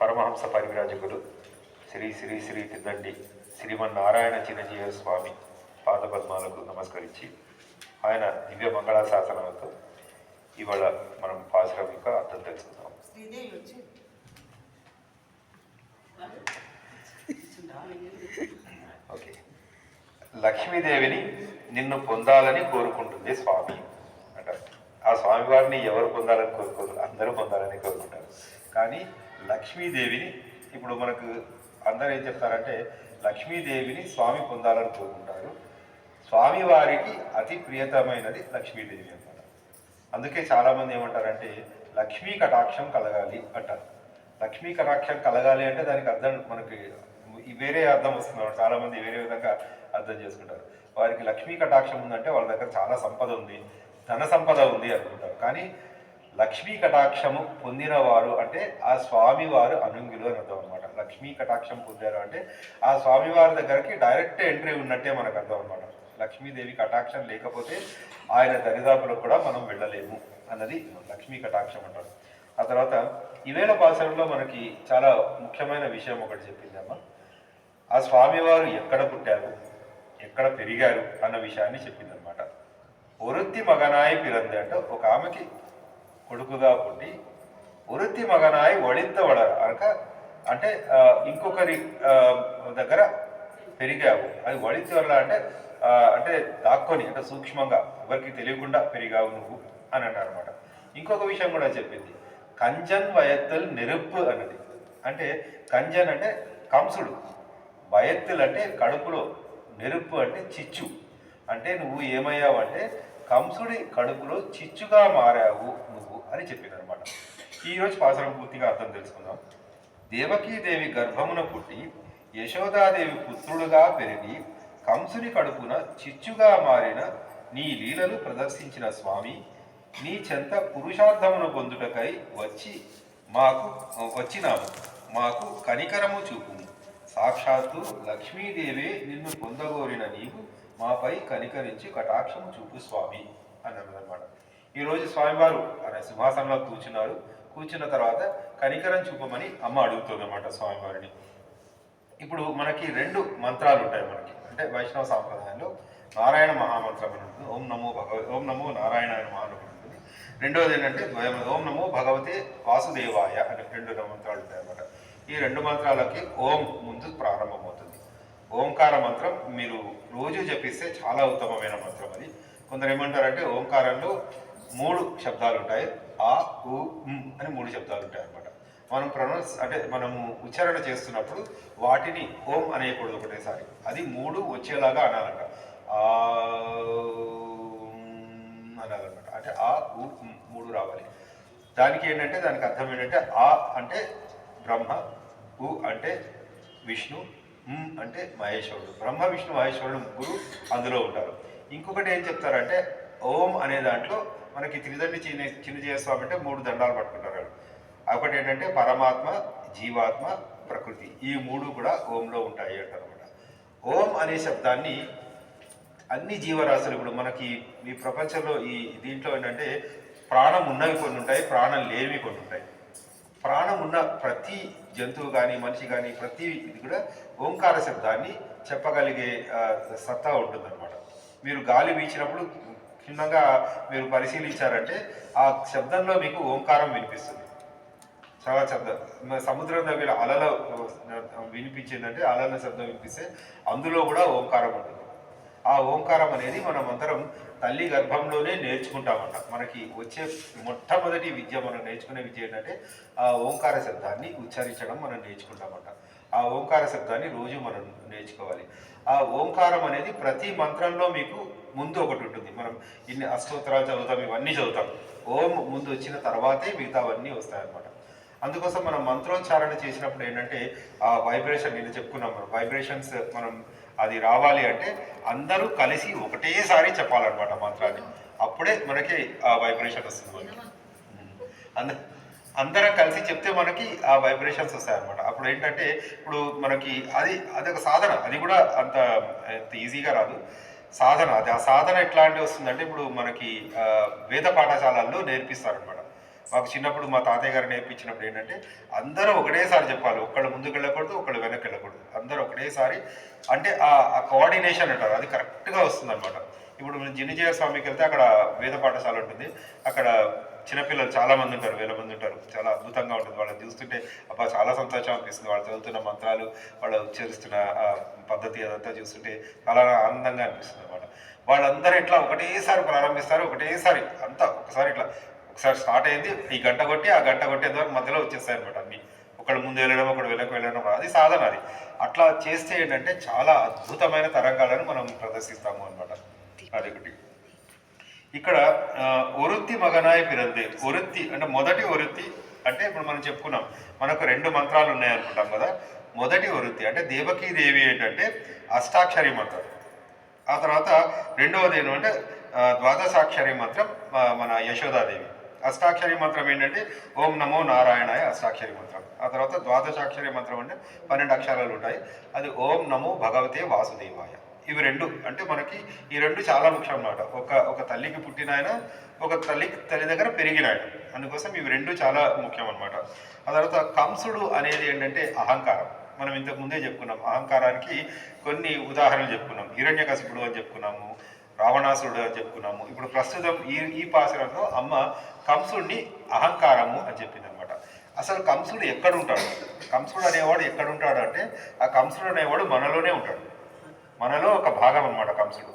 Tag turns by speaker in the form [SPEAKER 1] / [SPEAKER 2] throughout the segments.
[SPEAKER 1] పరమహంస పరివిరాజకులు శ్రీ శ్రీ శ్రీ తిద్దండి శ్రీమన్నారాయణ చిన్నజీవ స్వామి పాదపద్మాలకు నమస్కరించి ఆయన దివ్య మంగళాశాసనాలతో ఇవాళ మనం పాశురం యొక్క అర్థం తెలుసుకుందాం. ఓకే. లక్ష్మీదేవిని నిన్ను పొందాలని కోరుకుంటుంది స్వామి అంటారు. ఆ స్వామివారిని ఎవరు పొందాలని కోరుకోరు, అందరూ పొందాలని కోరుకుంటారు. కానీ లక్ష్మీదేవిని ఇప్పుడు మనకు అందరూ ఏం చెప్తారంటే లక్ష్మీదేవిని స్వామి పొందాలని కోరుకుంటారు. స్వామివారికి అతి ప్రియతమైనది లక్ష్మీదేవి అన్నమాట. అందుకే చాలామంది ఏమంటారంటే లక్ష్మీ కటాక్షం కలగాలి అంటారు. లక్ష్మీ కటాక్షం కలగాలి అంటే దానికి అర్థం మనకి వేరే అర్థం వస్తుంది. చాలామంది వేరే విధంగా అర్థం చేసుకుంటారు. వారికి లక్ష్మీ కటాక్షం ఉందంటే వాళ్ళ దగ్గర చాలా సంపద ఉంది, ధన సంపద ఉంది అనుకుంటారు. కానీ లక్ష్మీ కటాక్షము పొందిన వారు అంటే ఆ స్వామివారు అనుంగులు అని అర్థం అనమాట. లక్ష్మీ కటాక్షం పొందారు అంటే ఆ స్వామివారి దగ్గరికి డైరెక్ట్ ఎంట్రీ ఉన్నట్టే మనకు అర్థం అనమాట. లక్ష్మీదేవి కటాక్షం లేకపోతే ఆయన దరిదాపులకు కూడా మనం వెళ్ళలేము అన్నది లక్ష్మీ కటాక్షం అంటారు. ఆ తర్వాత ఈవేళ పాశురంలో మనకి చాలా ముఖ్యమైన విషయం ఒకటి చెప్పింది అమ్మ. ఆ స్వామివారు ఎక్కడ పుట్టారు, ఎక్కడ పెరిగారు అన్న విషయాన్ని చెప్పింది అనమాట. ఒరుత్తి మగనాయి పిరంది అంటే ఒక ఆమెకి కొడుకుగా పుట్టి ఒరుత్తి మగనాయి వళింతవడ అనక అంటే ఇంకొకరి దగ్గర పెరిగావు. అది వళింతి వల్ల అంటే అంటే దాక్కొని అంటే సూక్ష్మంగా ఎవరికి తెలియకుండా పెరిగావు నువ్వు అని అన్నారు అనమాట. ఇంకొక విషయం కూడా చెప్పింది, కంజన్ వయత్తుల్ నెరుప్పు అన్నది. అంటే కంజన్ అంటే కంసుడు, వయత్తులు అంటే కడుపులో, నెరుప్పు అంటే చిచ్చు. అంటే నువ్వు ఏమయ్యావు అంటే కంసుడి కడుపులో చిచ్చుగా మారావు నువ్వు అని చెప్పింది అనమాట. ఈరోజు పాశురం పూర్తిగా అర్థం తెలుసుకుందాం. దేవకీదేవి గర్భమున పుట్టి యశోదాదేవి పుత్రుడుగా పెరిగి కంసుని కడుపున చిచ్చుగా మారిన నీ లీలలు ప్రదర్శించిన స్వామి, నీ చెంత పురుషార్థమును పొందుటకై వచ్చినాము, మాకు కనికరము చూపు. సాక్షాత్తు లక్ష్మీదేవి నిన్ను పొందగోరిన నీవు మాపై కనికరించి కటాక్షము చూపు స్వామి అన్నదన్నమాట. ఈరోజు స్వామివారు అనే సింహాసనంలో కూర్చున్నారు. కూర్చున్న తర్వాత కనికరం చూపమని అమ్మ అడుగుతుంది అన్నమాట స్వామివారిని. ఇప్పుడు మనకి 2 మంత్రాలు ఉంటాయి మనకి, అంటే వైష్ణవ సాంప్రదాయంలో నారాయణ మహామంత్రం అని ఉంటుంది. ఓం నమో నారాయణ మహా అని ఉంటుంది. రెండవది ఏంటంటే ఓం నమో భగవతే వాసుదేవాయ అనే 2 మంత్రాలు ఉంటాయి అన్నమాట. ఈ 2 మంత్రాలకి ఓం ముందు ప్రారంభమవుతుంది. ఓంకార మంత్రం మీరు రోజు జపిస్తే చాలా ఉత్తమమైన మంత్రం అది. కొందరు ఏమంటారంటే ఓంకారంలో 3 శబ్దాలు ఉంటాయి, ఆ ఉ అని 3 శబ్దాలు ఉంటాయి అన్నమాట. మనం అంటే మనము ఉచ్చారణ చేస్తున్నప్పుడు వాటిని ఓం అనేయకూడదు ఒకటేసారి, అది 3 వచ్చేలాగా అనాలంట. ఆ అనాలన్నమాట. అంటే ఆ ఉ 3 రావాలి. దానికి ఏంటంటే దానికి అర్థం ఏంటంటే ఆ అంటే బ్రహ్మ, ఉ అంటే విష్ణు, అంటే మహేశ్వరుడు. బ్రహ్మ విష్ణు మహేశ్వరుడు 3 అందులో ఉంటారు. ఇంకొకటి ఏం చెప్తారంటే ఓం అనే దాంట్లో మనకి త్రిదండి చిన్నజీవ స్వామి అంటే 3 దండాలు పట్టుకుంటారు. ఒకటి ఏంటంటే పరమాత్మ, జీవాత్మ, ప్రకృతి, ఈ 3 కూడా ఓంలో ఉంటాయి అంటారు అనమాట. ఓం అనే శబ్దాన్ని అన్ని జీవరాశులు ఇప్పుడు మనకి ఈ ప్రపంచంలో ఈ దీంట్లో ఏంటంటే ప్రాణం ఉన్నవి కొన్ని ఉంటాయి, ప్రాణం లేనివి కొన్ని ఉంటాయి. ప్రాణం ఉన్న ప్రతి జంతువు కానీ మనిషి కానీ ప్రతి ఇది కూడా ఓంకార శబ్దాన్ని చెప్పగలిగే సత్తా ఉంటుందన్నమాట. మీరు గాలి వీచినప్పుడు క్షుణ్ణంగా మీరు పరిశీలించారంటే ఆ శబ్దంలో మీకు ఓంకారం వినిపిస్తుంది. చాలా శబ్దం సముద్రం దగ్గర అలల వినిపించిందంటే అలల శబ్దం వినిపిస్తే అందులో కూడా ఓంకారం ఉంటుంది. ఆ ఓంకారం అనేది మనం అందరం తల్లి గర్భంలోనే నేర్చుకుంటామట. మనకి వచ్చే మొట్టమొదటి విద్య మనం నేర్చుకునే విద్య ఏంటంటే ఆ ఓంకార శబ్దాన్ని ఉచ్చరించడం మనం నేర్చుకుంటామట. ఆ ఓంకార శబ్దాన్ని రోజు మనం నేర్చుకోవాలి. ఆ ఓంకారం అనేది ప్రతి మంత్రంలో మీకు ముందు ఒకటి ఉంటుంది. మనం ఇన్ని అష్టోత్తరాలు చదువుతాం, ఇవన్నీ చదువుతాం. ఓం ముందు వచ్చిన తర్వాతే మిగతావన్నీ వస్తాయన్నమాట. అందుకోసం మనం మంత్రోచ్చారణ చేసినప్పుడు ఏంటంటే ఆ వైబ్రేషన్ నేను చెప్పుకున్నాం, మనం వైబ్రేషన్స్ మనం అది రావాలి అంటే అందరూ కలిసి ఒకటేసారి చెప్పాలన్నమాట మంత్రాన్ని. అప్పుడే మనకి ఆ వైబ్రేషన్ వస్తుంది. అందరం కలిసి చెప్తే మనకి ఆ వైబ్రేషన్స్ వస్తాయన్నమాట. అప్పుడు ఏంటంటే ఇప్పుడు మనకి అది ఒక సాధన, అది కూడా అంత ఈజీగా రాదు సాధన. అది ఆ సాధన ఎట్లాంటి వస్తుందంటే ఇప్పుడు మనకి వేద పాఠశాలల్లో నేర్పిస్తారనమాట. మాకు చిన్నప్పుడు మా తాతయ్య గారు నేర్పించినప్పుడు ఏంటంటే అందరూ ఒకటేసారి చెప్పాలి, ఒకళ్ళు ముందుకు వెళ్ళకూడదు, ఒకళ్ళు వెనక్కి వెళ్ళకూడదు, అందరూ ఒకటేసారి. అంటే ఆ కోఆర్డినేషన్ అంటారు, అది కరెక్ట్గా వస్తుంది అనమాట. ఇప్పుడు మనం జినిజయ స్వామికి వెళ్తే అక్కడ వేద పాఠశాల ఉంటుంది. అక్కడ చిన్నపిల్లలు చాలా మంది ఉంటారు, వేల మంది ఉంటారు. చాలా అద్భుతంగా ఉంటుంది వాళ్ళని చూస్తుంటే. అబ్బా చాలా సంతోషం అనిపిస్తుంది. వాళ్ళు చదువుతున్న మంత్రాలు, వాళ్ళు ఉచ్చరిస్తున్న పద్ధతి అదంతా చూస్తుంటే చాలా ఆనందంగా అనిపిస్తుంది అనమాట. వాళ్ళందరూ ఇట్లా ఒకటేసారి ప్రారంభిస్తారు, ఒకటేసారి అంతా ఒకసారి ఇట్లా ఒకసారి స్టార్ట్ అయింది, ఈ గంట కొట్టి ఆ గంట కొట్టేంత వరకు మధ్యలో వచ్చేస్తాయి అనమాట అన్ని. ఒకడు ముందు వెళ్ళడం, ఒకడు వెనక్కి వెళ్ళడం, అది సాధన. అది అట్లా చేస్తే ఏంటంటే చాలా అద్భుతమైన తరంగాలను మనం ప్రదర్శిస్తాము అనమాట. అది ఒకటి. ఇక్కడ ఒరుత్తి మగనాయి పిరందే, ఒరుత్తి అంటే మొదటి ఒరుత్తి అంటే ఇప్పుడు మనం చెప్పుకున్నాం, మనకు 2 మంత్రాలు ఉన్నాయనుకుంటాం కదా. మొదటి ఒరుత్తి అంటే దేవకీదేవి ఏంటంటే అష్టాక్షరి మంత్రం. ఆ తర్వాత రెండవది ఏంటంటే ద్వాదశాక్షరి మంత్రం మన యశోదాదేవి. అష్టాక్షరి మంత్రం ఏంటంటే ఓం నమో నారాయణాయ అష్టాక్షరి మంత్రం. ఆ తర్వాత ద్వాదశాక్షరి మంత్రం అంటే 12 అక్షరాలు ఉంటాయి, అది ఓం నమో భగవతే వాసుదేవాయ. ఇవి 2 అంటే మనకి ఈ 2 చాలా ముఖ్యం అన్నమాట. ఒక తల్లికి పుట్టిన ఆయన, ఒక తల్లి దగ్గర పెరిగిన ఆయన, అందుకోసం ఇవి 2 చాలా ముఖ్యం అనమాట. ఆ తర్వాత కంసుడు అనేది ఏంటంటే అహంకారం. మనం ఇంతకు ముందే చెప్పుకున్నాం, అహంకారానికి కొన్ని ఉదాహరణలు చెప్పుకున్నాం. హిరణ్యకశిపుడు అని చెప్పుకున్నాము, రావణాసురుడు అని చెప్పుకున్నాము. ఇప్పుడు ప్రస్తుతం ఈ పాశురంలో అమ్మ కంసుడిని అహంకారము అని చెప్పింది అనమాట. అసలు కంసుడు ఎక్కడుంటాడు, కంసుడు అనేవాడు ఎక్కడుంటాడు అంటే ఆ కంసుడు అనేవాడు మనలోనే ఉంటాడు, మనలో ఒక భాగం అనమాట కంసుడు.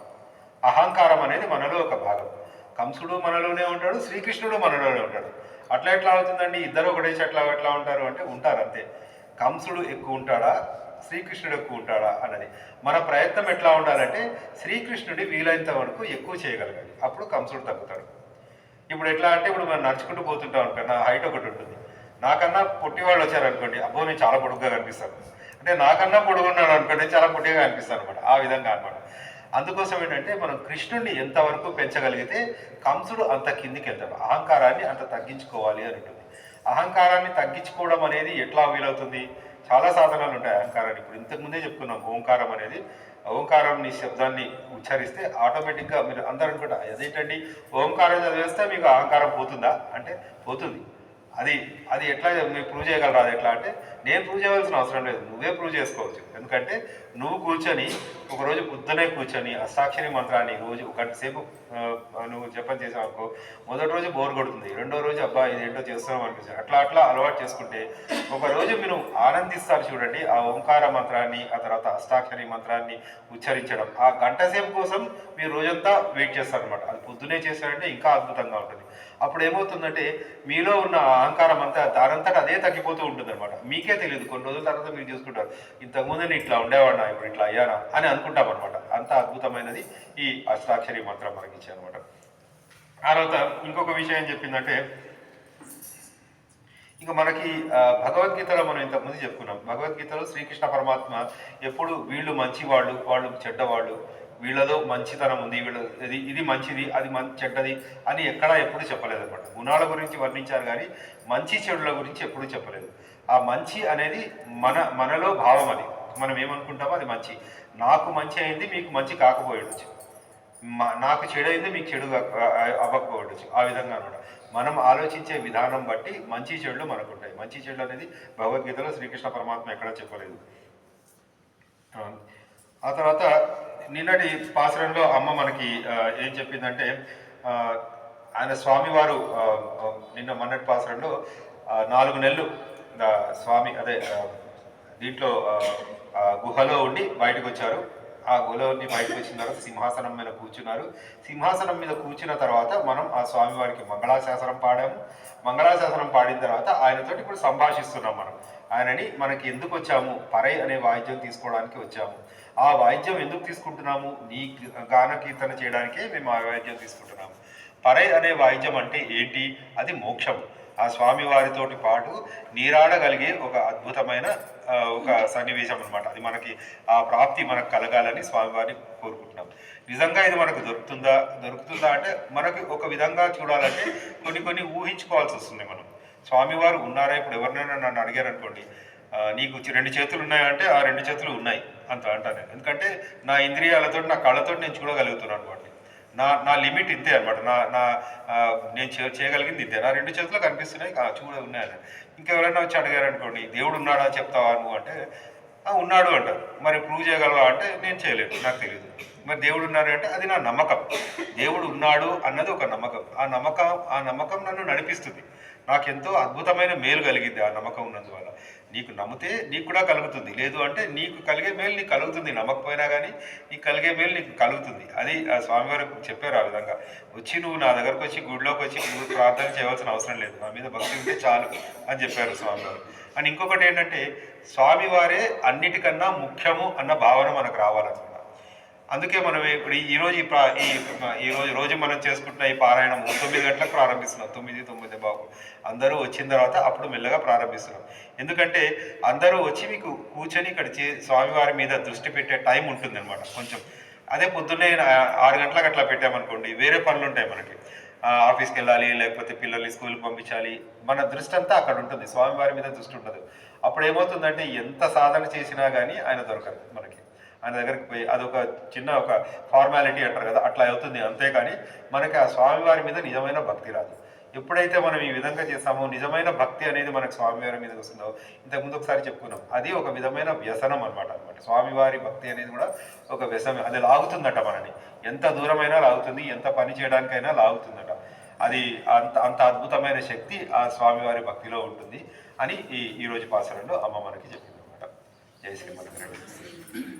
[SPEAKER 1] అహంకారం అనేది మనలో ఒక భాగం. కంసుడు మనలోనే ఉంటాడు, శ్రీకృష్ణుడు మనలోనే ఉంటాడు. అట్లా ఎట్లా అవుతుందండి, ఇద్దరు ఒకటేసి ఎట్లా ఉంటారు అంటే ఉంటారు అంతే. కంసుడు ఎక్కువ ఉంటాడా, శ్రీకృష్ణుడు ఎక్కువ ఉంటాడా అన్నది మన ప్రయత్నం. ఎట్లా ఉండాలంటే శ్రీకృష్ణుడి వీలైనంత వరకు ఎక్కువ చేయగలగాలి, అప్పుడు కంసుడు తగ్గుతాడు. ఇప్పుడు ఎట్లా అంటే ఇప్పుడు మనం నడుచుకుంటూ పోతుంటాం అనుకోండి, నా హైట్ ఒకటి ఉంటుంది, నాకన్నా పొట్టి వాళ్ళు వచ్చారనుకోండి, అబ్బో నేను చాలా పొడుగ్గా కనిపిస్తాను. అంటే నాకన్నా పొడుగున్నాడు అనుకోండి, చాలా పొట్టిగా కనిపిస్తాను అనమాట. ఆ విధంగా అనమాట. అందుకోసం ఏంటంటే మనం కృష్ణుడిని ఎంతవరకు పెంచగలిగితే కంసుడు అంత కిందికి వెళ్తాడు. అహంకారాన్ని అంత తగ్గించుకోవాలి అని ఉంటుంది. అహంకారాన్ని తగ్గించుకోవడం అనేది ఎట్లా వీలవుతుంది, చాలా సాధనాలు ఉంటాయి అహంకారాన్ని. ఇప్పుడు ఇంతకుముందే చెప్పుకున్నాం, ఓంకారం అనేది. ఓంకారం శబ్దాన్ని ఉచ్చరిస్తే ఆటోమేటిక్గా మీరు అందరూ అనుకుంటా అదేంటండి ఓంకారం చదివేస్తే మీకు అహంకారం పోతుందా అంటే పోతుంది. అది ఎట్లా మీరు ప్రూవ్ చేయగలరా, అది ఎట్లా అంటే నేను ప్రూవ్ చేయవలసిన అవసరం లేదు, నువ్వే ప్రూవ్ చేసుకోవచ్చు. ఎందుకంటే నువ్వు కూర్చొని ఒకరోజు పొద్దునే కూర్చొని అష్టాక్షరి మంత్రాన్ని రోజు 1 గంట సేపు నువ్వు జపం చేసావు. మొదటి రోజు బోర్ కొడుతుంది, రెండో రోజు అబ్బా ఇదేంటో చేస్తున్నాం అనిపిస్తుంది. అట్లా అలవాటు చేసుకుంటే ఒకరోజు మీరు ఆనందిస్తారు. చూడండి, ఆ ఓంకార మంత్రాన్ని, ఆ తర్వాత అష్టాక్షరి మంత్రాన్ని ఉచ్చరించడం, ఆ గంట సేపు కోసం మీరు రోజంతా వెయిట్ చేస్తారనమాట. అది పొద్దునే చేశారంటే ఇంకా అద్భుతంగా ఉంటుంది. అప్పుడు ఏమవుతుందంటే మీలో ఉన్న అహంకారం అంతా దానంతటా అదే తగ్గిపోతూ ఉంటుంది అనమాట. మీకే తెలియదు, కొన్ని రోజుల తర్వాత మీరు చూసుకుంటారు, ఇంతకుముందు నేను ఇట్లా ఉండేవాడినా, ఇప్పుడు ఇట్లా అయ్యానా అని అనుకుంటాం అనమాట. అంత అద్భుతమైనది ఈ అష్టాక్షరి మంత్రం మనకి ఇచ్చారనమాట. ఆ తర్వాత ఇంకొక విషయం ఏం చెప్పిందంటే, ఇంకా మనకి భగవద్గీతలో మనం ఇంతకుముందు చెప్పుకున్నాం, భగవద్గీతలో శ్రీకృష్ణ పరమాత్మ ఎప్పుడు వీళ్ళు మంచివాళ్ళు, వాళ్ళు చెడ్డవాళ్ళు, వీళ్ళలో మంచితనం ఉంది, ఇది మంచిది, అది చెడ్డది అని ఎప్పుడు చెప్పలేదు అనమాట. గుణాల గురించి వర్ణించారు కానీ మంచి చెడుల గురించి ఎప్పుడు చెప్పలేదు. ఆ మంచి అనేది మనలో భావం. అది మనం ఏమనుకుంటామో అది మంచి. నాకు మంచి అయింది, మీకు మంచి కాకపోవచ్చు. నాకు చెడు అయింది, మీకు చెడు అవ్వకపోవచ్చు. ఆ విధంగా అనమాట. మనం ఆలోచించే విధానం బట్టి మంచి చెడులు మనకు ఉంటాయి. మంచి చెడు అనేది భగవద్గీతలో శ్రీకృష్ణ పరమాత్మ ఎక్కడా చెప్పలేదు. ఆ తర్వాత నిన్నటి పాసురంలో అమ్మ మనకి ఏం చెప్పిందంటే, ఆయన స్వామివారు మొన్నటి పాసురంలో 4 నెలలు స్వామి దీంట్లో గుహలో ఉండి బయటకు వచ్చారు. ఆ గుహలో ఉండి బయటకు వచ్చిన తర్వాత సింహాసనం మీద కూర్చున్నారు. సింహాసనం మీద కూర్చున్న తర్వాత మనం ఆ స్వామివారికి మంగళాశాసనం పాడాము. మంగళాశాసనం పాడిన తర్వాత ఆయనతోటి ఇప్పుడు సంభాషిస్తున్నాం. ఆయనని మనకి ఎందుకు వచ్చాము, పరై అనే వాయిద్యం తీసుకోవడానికి వచ్చాము. ఆ వాయిద్యం ఎందుకు తీసుకుంటున్నాము, నీ గాన కీర్తన చేయడానికే మేము ఆ వాయిద్యం తీసుకుంటున్నాము. పరై అనే వాయిద్యం అంటే ఏంటి, అది మోక్షం. ఆ స్వామివారితోటి పాటు నీరాడగలిగే ఒక అద్భుతమైన ఒక సన్నివేశం అనమాట. అది మనకి ఆ ప్రాప్తి మనకు కలగాలని స్వామివారిని కోరుకుంటున్నాం. నిజంగా ఇది మనకు దొరుకుతుందా అంటే మనకి ఒక విధంగా చూడాలంటే కొన్ని ఊహించుకోవాల్సి వస్తుంది. మనం స్వామివారు ఉన్నారా, ఇప్పుడు ఎవరినైనా నన్ను అడిగారు అనుకోండి, నీకు 2 చేతులు ఉన్నాయంటే ఆ 2 చేతులు ఉన్నాయి అంటాను. ఎందుకంటే నా ఇంద్రియాలతో, నా కళ్ళతో నేను చూడగలుగుతున్నాను అనుకోండి. నా లిమిట్ ఇంతే అనమాట. నా నా నేను చేయగలిగింది ఇంతే. నా 2 చేతులు కనిపిస్తున్నాయి, చూడ ఉన్నాయని. ఇంకెవరైనా వచ్చి అడిగారు అనుకోండి, దేవుడు ఉన్నాడా చెప్తావా నువ్వు అంటే, ఉన్నాడు అంటారు. మరి ప్రూవ్ చేయగలవా అంటే నేను చేయలేను, నాకు తెలియదు. మరి దేవుడు ఉన్నారు అంటే అది నా నమ్మకం. దేవుడు ఉన్నాడు అన్నది ఒక నమ్మకం. ఆ నమ్మకం నన్ను నడిపిస్తుంది. నాకెంతో అద్భుతమైన మేలు కలిగింది ఆ నమ్మకం ఉన్నందువల్ల. నీకు నమ్మితే నీకు కూడా కలుగుతుంది, లేదు అంటే నీకు కలిగే మేలు నీకు కలుగుతుంది. నమ్మకపోయినా కానీ నీకు కలిగే మేలు నీకు కలుగుతుంది. అది ఆ స్వామివారు చెప్పారు. ఆ విధంగా వచ్చి నువ్వు నా దగ్గరకు వచ్చి గుడిలోకి వచ్చి నువ్వు ప్రార్థన చేయవలసిన అవసరం లేదు, నా మీద భక్తి ఉంటే చాలు అని చెప్పారు స్వామివారు. అండ్ ఇంకొకటి ఏంటంటే, స్వామివారే అన్నిటికన్నా ముఖ్యము అన్న భావన మనకు రావాలన్నమాట. అందుకే మనం ఇప్పుడు రోజు మనం చేసుకుంటున్న ఈ పారాయణం 9 గంటలకు ప్రారంభిస్తున్నాం. 9 బాబు అందరూ వచ్చిన తర్వాత అప్పుడు మెల్లగా ప్రారంభిస్తున్నాం. ఎందుకంటే అందరూ వచ్చి మీకు కూర్చొని ఇక్కడ స్వామివారి మీద దృష్టి పెట్టే టైం ఉంటుంది అనమాట కొంచెం. అదే పొద్దున్నే 6 గంటలకు అట్లా పెట్టామనుకోండి, వేరే పనులు ఉంటాయి మనకి. ఆఫీస్కి వెళ్ళాలి, లేకపోతే పిల్లల్ని స్కూల్కి పంపించాలి. మన దృష్టి అంతా అక్కడ ఉంటుంది, స్వామివారి మీద దృష్టి ఉండదు. అప్పుడు ఏమవుతుందంటే ఎంత సాధన చేసినా కానీ ఆయన దొరకరు మనకి. ఆయన దగ్గరికి పోయి అదొక చిన్న ఒక ఫార్మాలిటీ అంటారు కదా, అట్లా అవుతుంది. అంతేకాని మనకి ఆ స్వామివారి మీద నిజమైన భక్తి రాదు. ఎప్పుడైతే మనం ఈ విధంగా చేస్తామో, నిజమైన భక్తి అనేది మనకు స్వామివారి మీద వస్తుందో, ఇంతకుముందు ఒకసారి చెప్పుకున్నాం, అది ఒక విధమైన వ్యసనం అనమాట. స్వామివారి భక్తి అనేది కూడా ఒక వ్యసనం. అది లాగుతుందట మనని, ఎంత దూరమైనా లాగుతుంది, ఎంత పని చేయడానికైనా లాగుతుందట. అది అంత అద్భుతమైన శక్తి ఆ స్వామివారి భక్తిలో ఉంటుంది అని ఈరోజు పాసరంలో అమ్మ మనకి చెప్పింది అనమాట. జై శ్రీమన్నారాయణ.